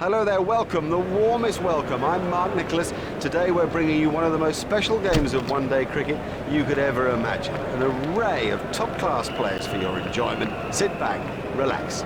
Hello there, welcome, the warmest welcome. I'm Mark Nicholas. Today we're bringing you one of the most special games of one-day cricket you could ever imagine. An array of top-class players for your enjoyment. Sit back, relax.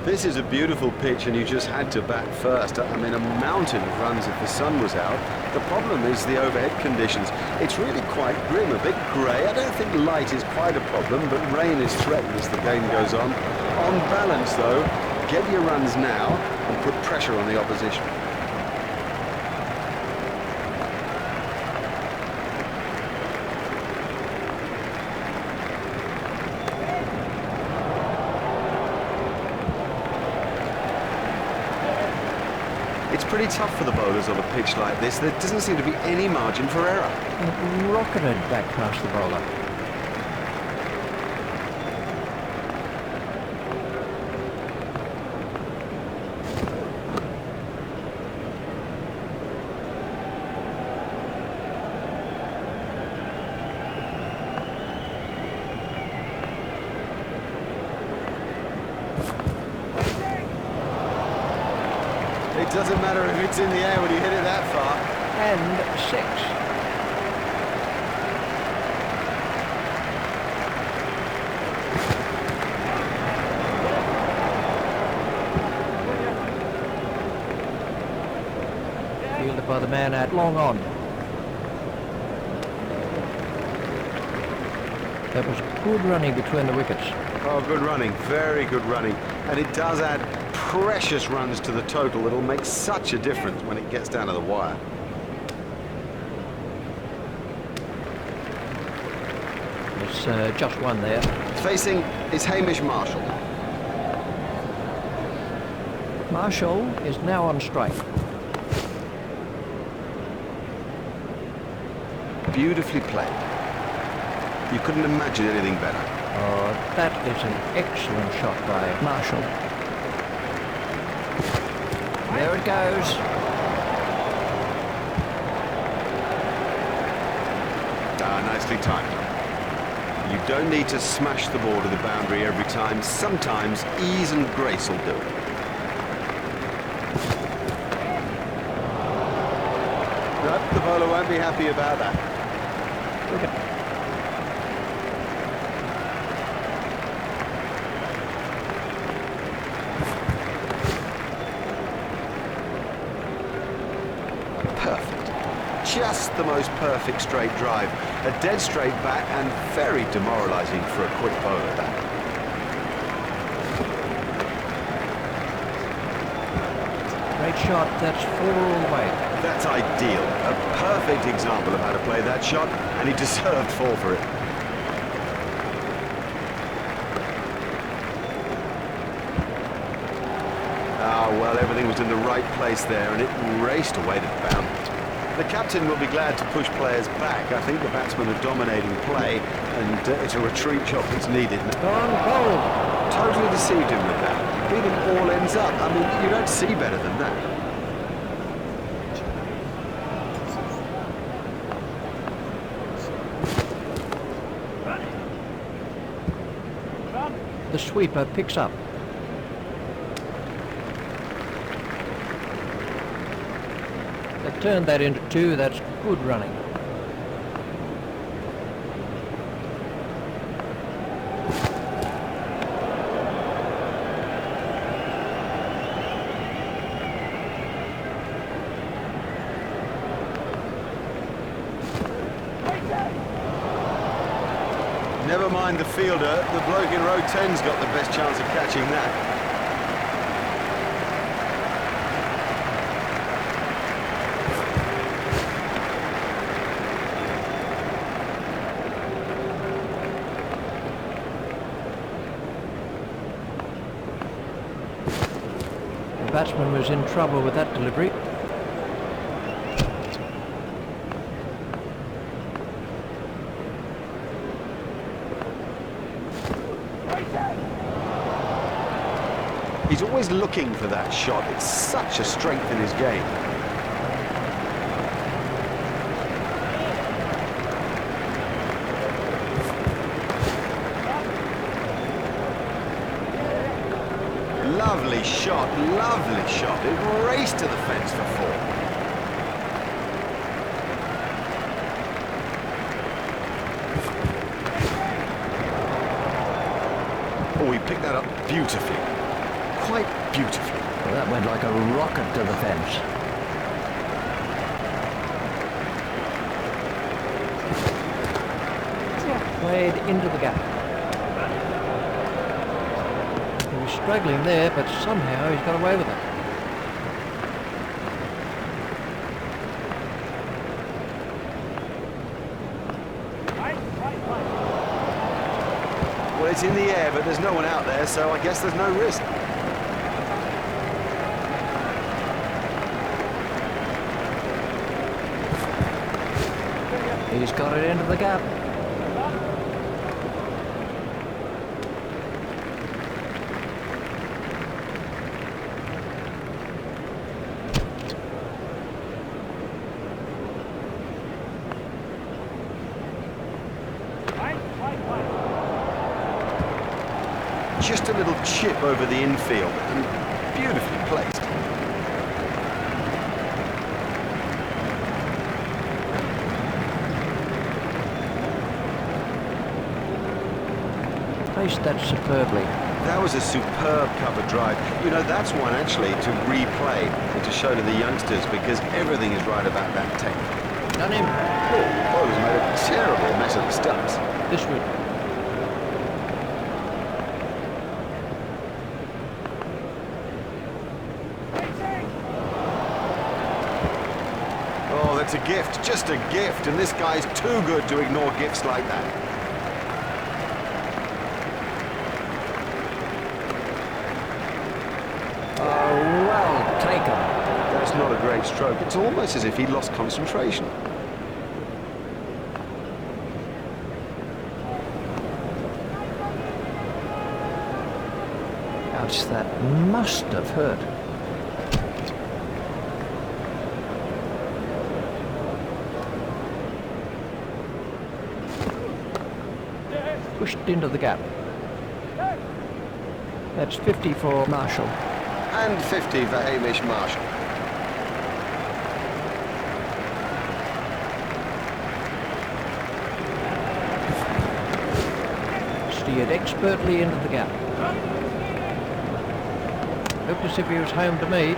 This is a beautiful pitch and you just had to bat first. I mean, a mountain of runs if the sun was out. The problem is the overhead conditions. It's really quite grim, a bit grey. I don't think light is quite a problem, but rain is threatened as the game goes on. On balance, though, get your runs now and put pressure on the opposition. It's pretty tough for the bowlers on a pitch like this. There doesn't seem to be any margin for error. It rocketed back past the bowler. It doesn't matter if it's in the air when you hit it that far. And 6. Fielded by the man at long on. That was good running between the wickets. Oh, good running, very good running. And it does add precious runs to the total. It'll make such a difference when it gets down to the wire. There's just one there. Facing is Hamish Marshall. Marshall is now on strike. Beautifully played. You couldn't imagine anything better. Oh, that is an excellent shot by Marshall. There it goes. Nicely timed. You don't need to smash the ball to the boundary every time. Sometimes ease and grace will do it. No, the bowler won't be happy about that. Perfect. Just the most perfect straight drive. A dead straight bat and very demoralising for a quick bowler, that. Great shot, that's 4 all the way. That's ideal. A perfect example of how to play that shot, and he deserved 4 for it. Ah, well, everything was in the right place there, and it raced away to the boundary. The captain will be glad to push players back. I think the batsmen are dominating play, and it's a retreat shot that's needed. Gone cold. Totally deceived him with that. Beat him all ends up. I mean, you don't see better than that. The sweeper picks up. They've turned that into 2. That's good running. Never mind the fielder, the bloke in row 10's got the best chance of catching that. The batsman was in trouble with that delivery. He's always looking for that shot. It's such a strength in his game. Lovely shot, lovely shot. It raced to the fence for four. Oh, he picked that up beautifully. Quite beautifully. Well, that went like a rocket to the fence. Played into the gap. He was struggling there, but somehow he's got away with it. Well, it's in the air, but there's no one out there, so I guess there's no risk. He's got it into the gap. Just a little chip over the infield and beautifully placed. Placed that superbly. That was a superb cover drive. You know, that's one actually to replay and to show to the youngsters because everything is right about that technique. Done him. Oh, he's made a terrible mess of the stumps. This would. Oh, that's a gift, just a gift, and this guy's too good to ignore gifts like that. Oh, well taken. That's not a great stroke. It's almost as if he lost concentration. Ouch, that must have hurt. Pushed into the gap. That's 50 for Marshall. And 50 for Hamish Marshall. Steered expertly into the gap. Looked as if he was home to me.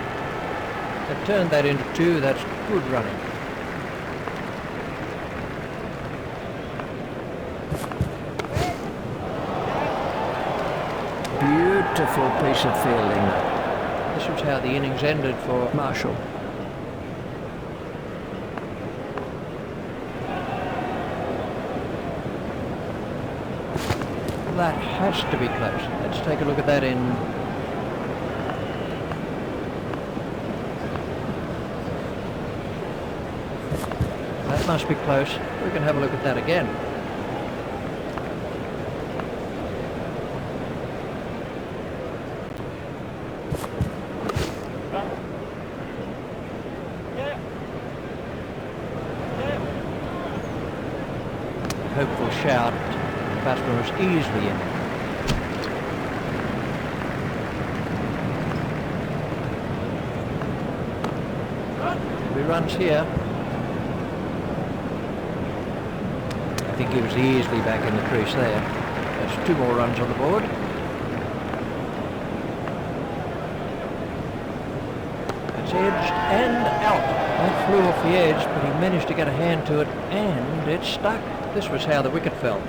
They've turned that into two. That's good running. Beautiful piece of fielding. This was how the innings ended for Marshall. That has to be close. Let's take a look at that in. That must be close. We can have a look at that again. Hopeful shout. The batsman was easily in. He runs here. I think he was easily back in the crease there. There's two more runs on the board. That's edged and out. That flew off the edge, but he managed to get a hand to it, and it stuck. This was how the wicket fell.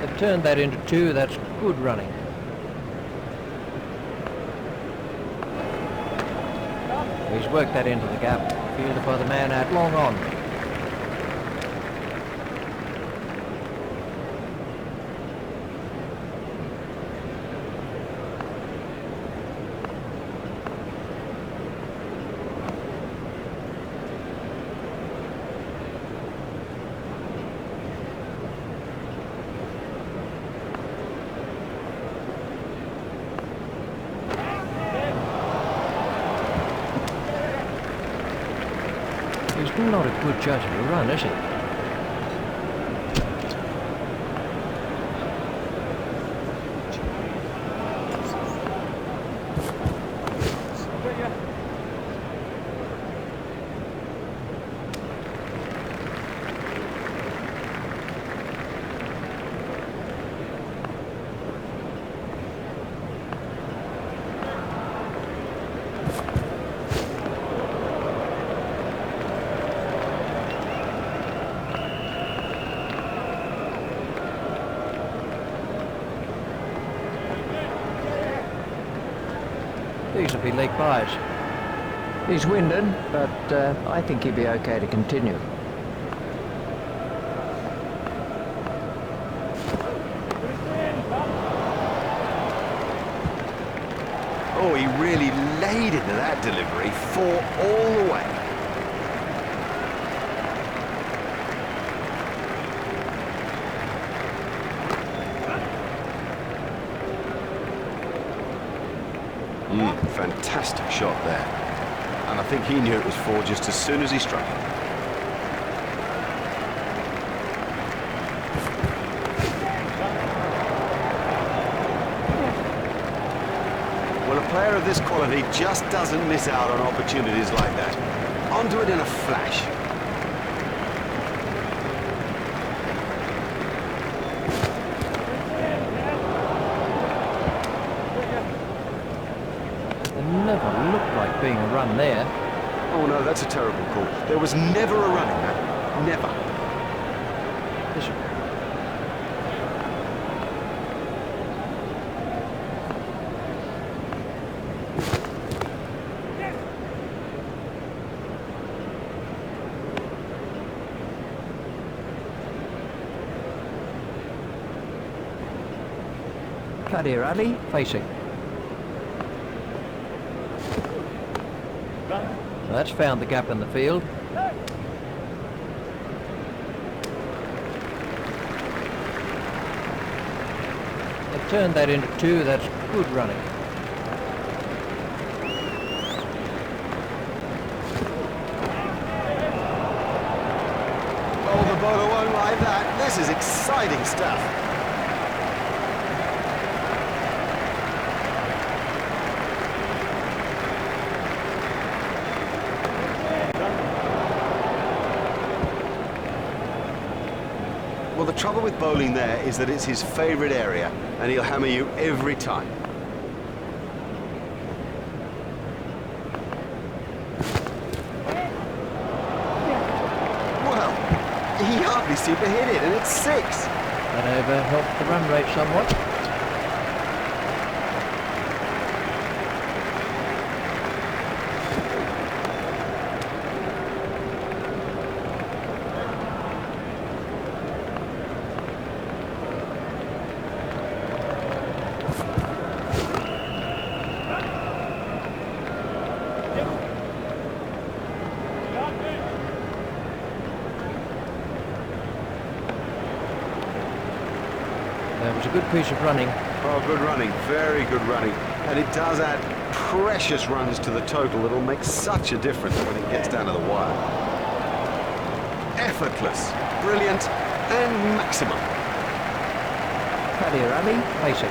They've turned that into two. That's good running. He's worked that into the gap. Fielded by the man out long on. not a good judge of a run, is he? These will be leg byes. He's winded, but I think he'd be okay to continue. Oh, he really laid into that delivery, 4 all the way. Fantastic shot there. And I think he knew it was 4 just as soon as he struck it. Well, a player of this quality just doesn't miss out on opportunities like that. Onto it in a flash. Never looked like being a run there. Oh no, that's a terrible call. There was never a run in that. Never. This Kadir Ali, facing. That's found the gap in the field. They've turned that into 2. That's good running. Oh, the bowler won't like that. This is exciting stuff. Well, the trouble with bowling there is that it's his favourite area, and he'll hammer you every time. Well, he hardly seemed to hit it, and it's 6. That over helped the run rate somewhat. That was a good piece of running. Oh, good running, very good running. And it does add precious runs to the total that'll make such a difference when it gets down to the wire. Effortless, brilliant, and maximum. Kadir Ali, facing.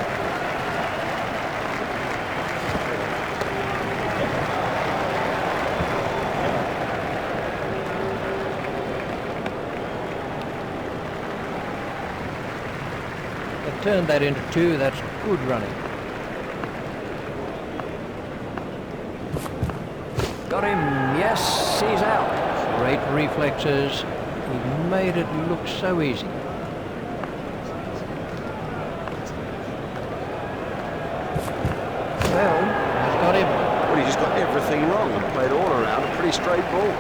They've turned that into 2. That's good running. got him. Yes, he's out. Great reflexes. He made it look so easy. Well, He's got him. Well, he just got everything wrong and played all around a pretty straight ball.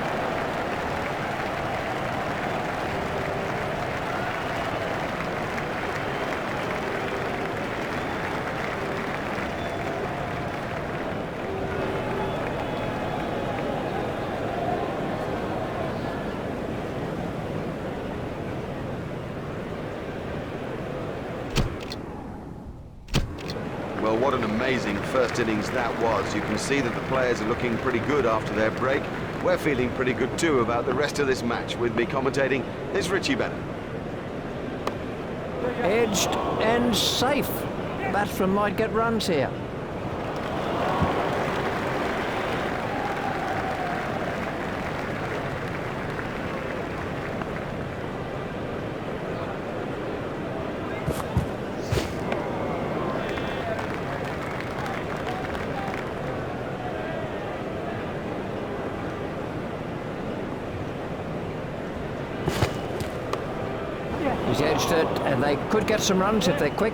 Well, what an amazing first innings that was. You can see that the players are looking pretty good after their break. We're feeling pretty good too about the rest of this match. With me commentating is Richie Bennett. Edged and safe. Batsman might get runs here. He's edged it, and they could get some runs if they're quick.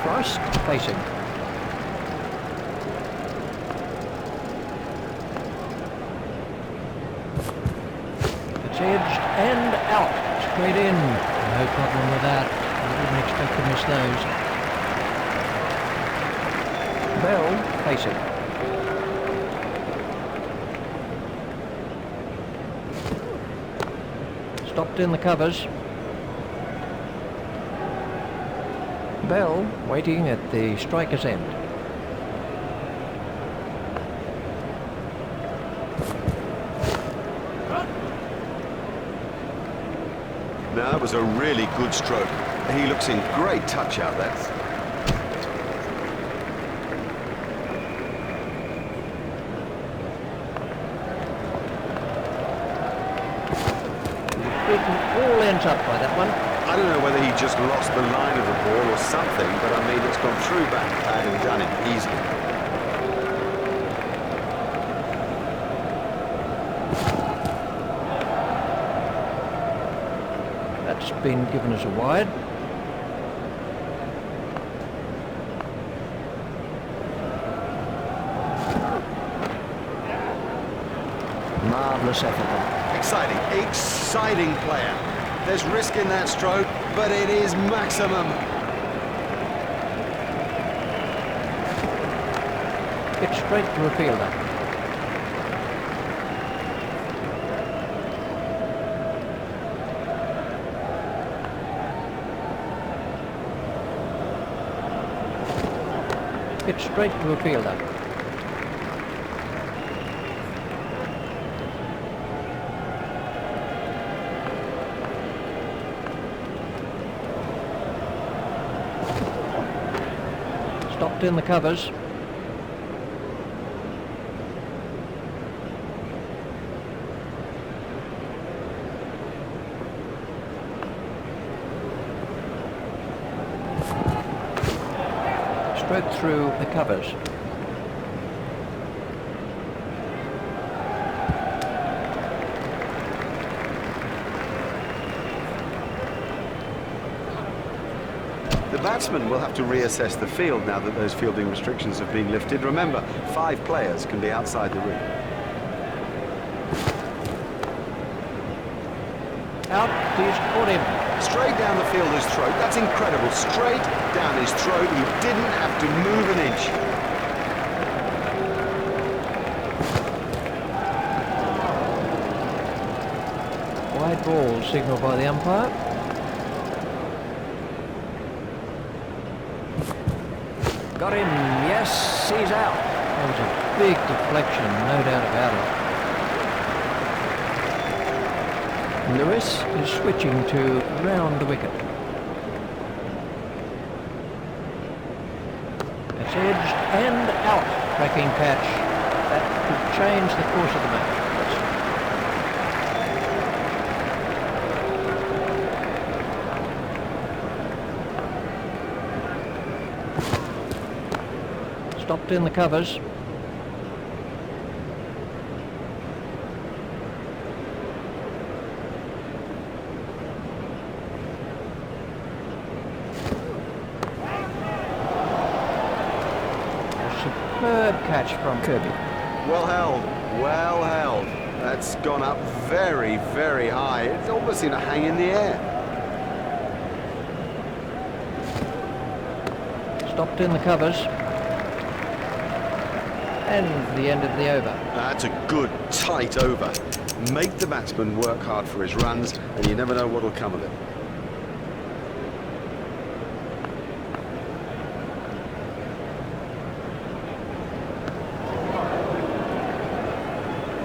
Frost facing. It's edged and out. Straight in. No problem with that. I didn't expect to miss those. Bell facing. Stopped in the covers. Bell Waiting at the striker's end. Now, that was a really good stroke. He looks in great touch out there. All ends up by that one. I don't know whether he just lost the line of the ball or something, but I mean, it's gone through back pad and done it easily. That's been given as a wide. marvellous effort. Exciting player. There's risk in that stroke, but it is maximum. It's straight to a fielder. It's straight to a fielder. Stopped in the covers. Straight through the covers. The batsman will have to reassess the field now that those fielding restrictions have been lifted. Remember, 5 players can be outside the ring. Out, he's caught him. Straight down the fielder's throat. That's incredible. Straight down his throat. He didn't have to move an inch. Wide ball signalled by the umpire. Got him, yes, he's out. That was a big deflection, no doubt about it. Lewis is switching to round the wicket. It's edged and out. Cracking catch. That could change the course of the match. Stopped in the covers. Superb catch from Kirby. Well held. Well held. That's gone up very, very high. It's almost seemed to hang in the air. Stopped in the covers. And the end of the over. That's a good, tight over. Make the batsman work hard for his runs, and you never know what'll come of it.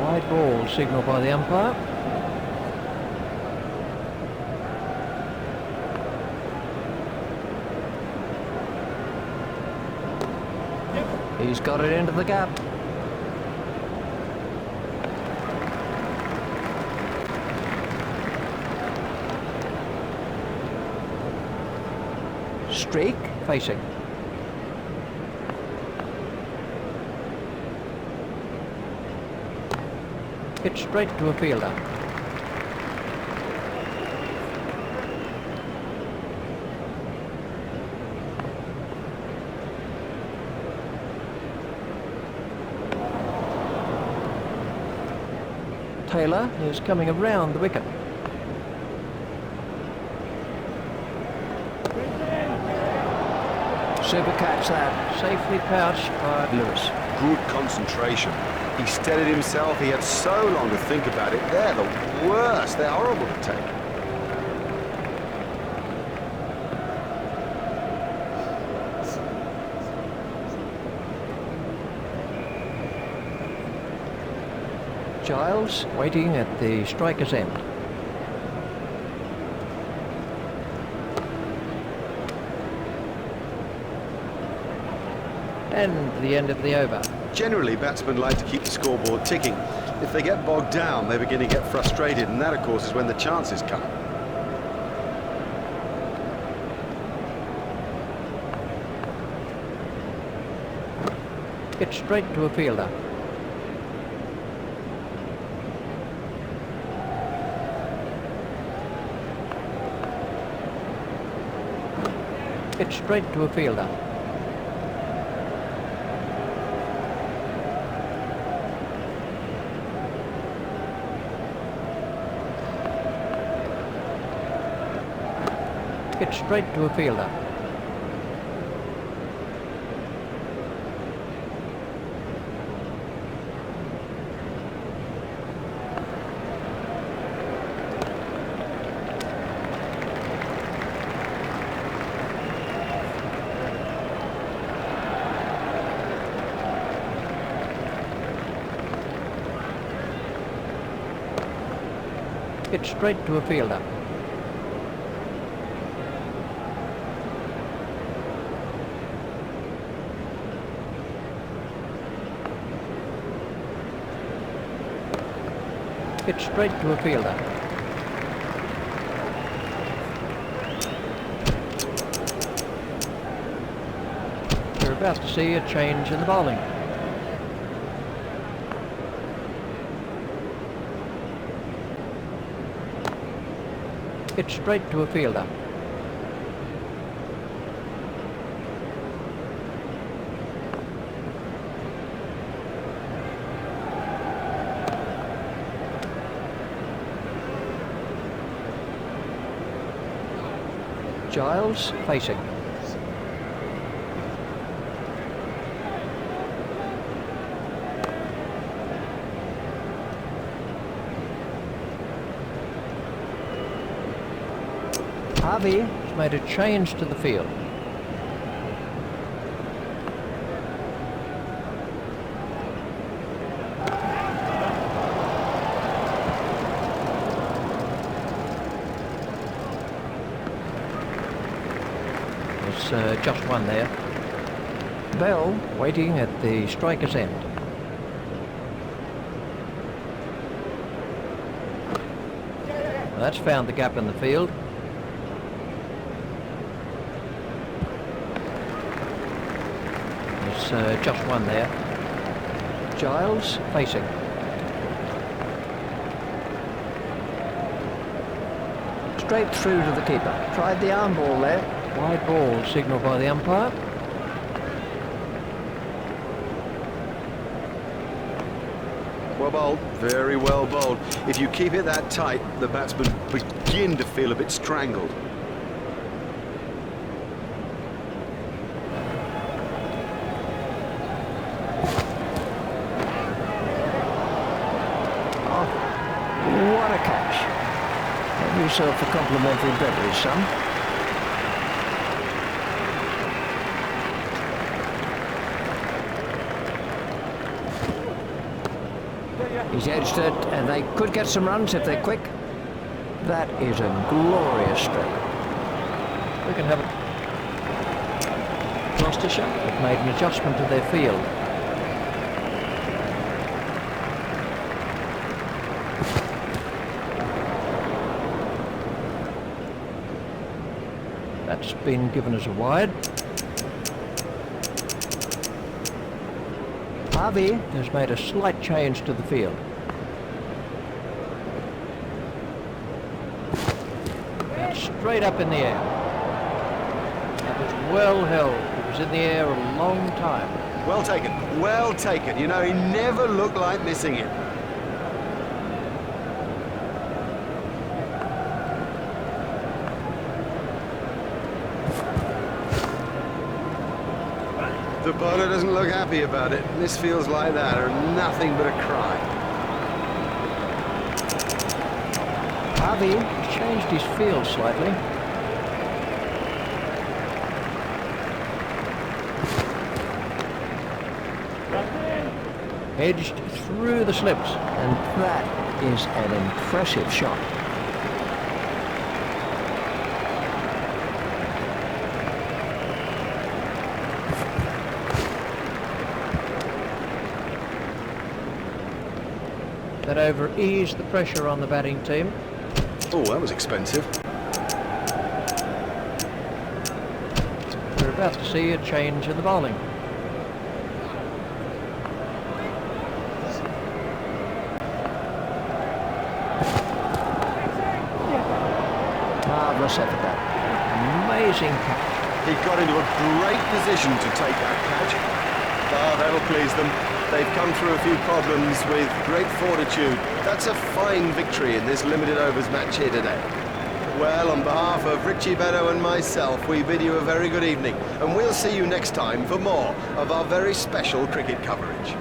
Wide ball signalled by the umpire. He's got it into the gap. Streak facing. Hit straight to a fielder. Taylor is coming around the wicket. Super catch that. Safely pouched by Lewis. Good concentration. He steadied himself. He had so long to think about it. They're the worst. They're horrible to take. Giles waiting at the striker's end. And the end of the over. Generally, batsmen like to keep the scoreboard ticking. If they get bogged down, they begin to get frustrated, and that, of course, is when the chances come. Hit straight to a fielder. Hit straight to a fielder. Hit straight to a fielder. Hit straight to a fielder. Hit straight to a fielder. We're about to see a change in the bowling. Hit straight to a fielder. Giles facing. Harvey has made a change to the field. There's just one there. Bell waiting at the striker's end. Well, that's found the gap in the field. There's just one there. Giles facing. Straight through to the keeper. Tried the arm ball there. Wide ball signalled by the umpire. Well bowled, very well bowled. If you keep it that tight, the batsmen begin to feel a bit strangled. Oh, what a catch. Have yourself a complimentary beverage, son. He's edged it, and they could get some runs if they're quick. That is a glorious stroke. We can have it. Gloucestershire have made an adjustment to their field. That's been given as a wide. Harvey has made a slight change to the field. That's straight up in the air. That was well held. It was in the air a long time. Well taken, well taken. You know, he never looked like missing it. The bowler doesn't look happy about it. Misfields like that are nothing but a crime. Harvey has changed his field slightly. Edged through the slips. And that is an impressive shot. That over eased the pressure on the batting team. Oh, that was expensive. We're about to see a change in the bowling. Marvellous effort that. Amazing catch. He got into a great position to take that catch. Ah, that'll please them. They've come through a few problems with great fortitude. That's a fine victory in this limited overs match here today. Well, on behalf of Richie Beddoe and myself, we bid you a very good evening, and we'll see you next time for more of our very special cricket coverage.